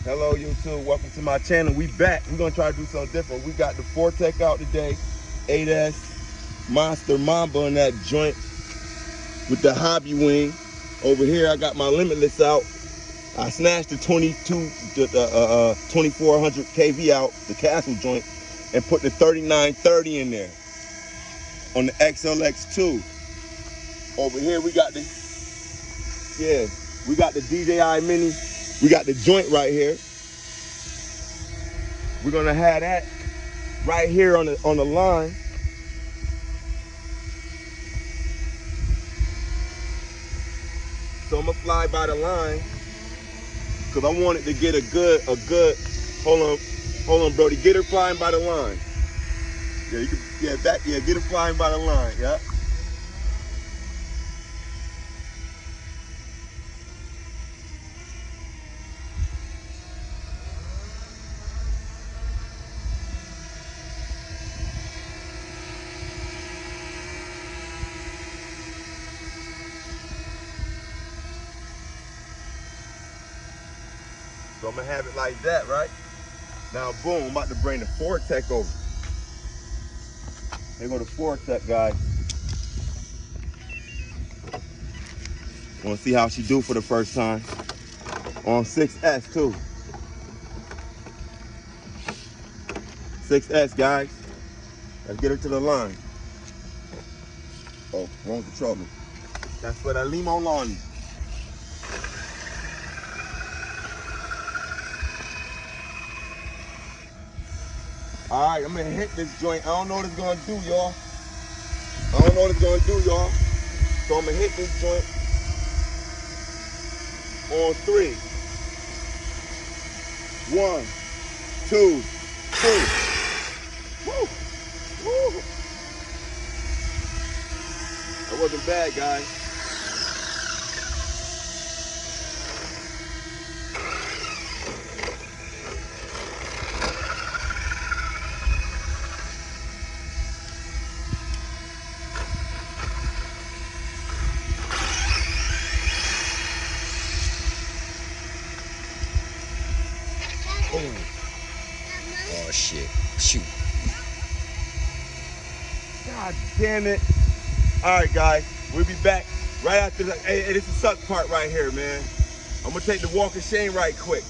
Hello YouTube, welcome to my channel. We back. We're gonna try to do something different. We got the Tec out today, 8S Monster Mamba in that joint with the hobby wing. Over here I got my Limitless out. I snatched the 2400 kV out, the castle joint, and put the 3930 in there on the XLX2. Over here we got the DJI Mini. We got the joint right here. We're gonna have that right here on the line. So I'm gonna fly by the line because I wanted to get a good. Hold on, Brody. Get her flying by the line. Yeah, you can. Yeah, get her flying by the line. Yeah. So I'm gonna have it like that, right? Now, boom, I'm about to bring the Tec over. Here go the Tec, guys. Wanna see how she do for the first time. On 6S too. 6S, guys. Let's get her to the line. Oh, wrong control me. That's for the limo lawn. All right, I'm gonna hit this joint. I don't know what it's gonna do, y'all. So I'm gonna hit this joint on 3. 1, 2, 3. Woo! Woo! That wasn't bad, guys. Oh shit. Shoot. God damn it. Alright guys, we'll be back right after the, hey, this is the suck part right here, man. I'm gonna take the walk of shame right quick.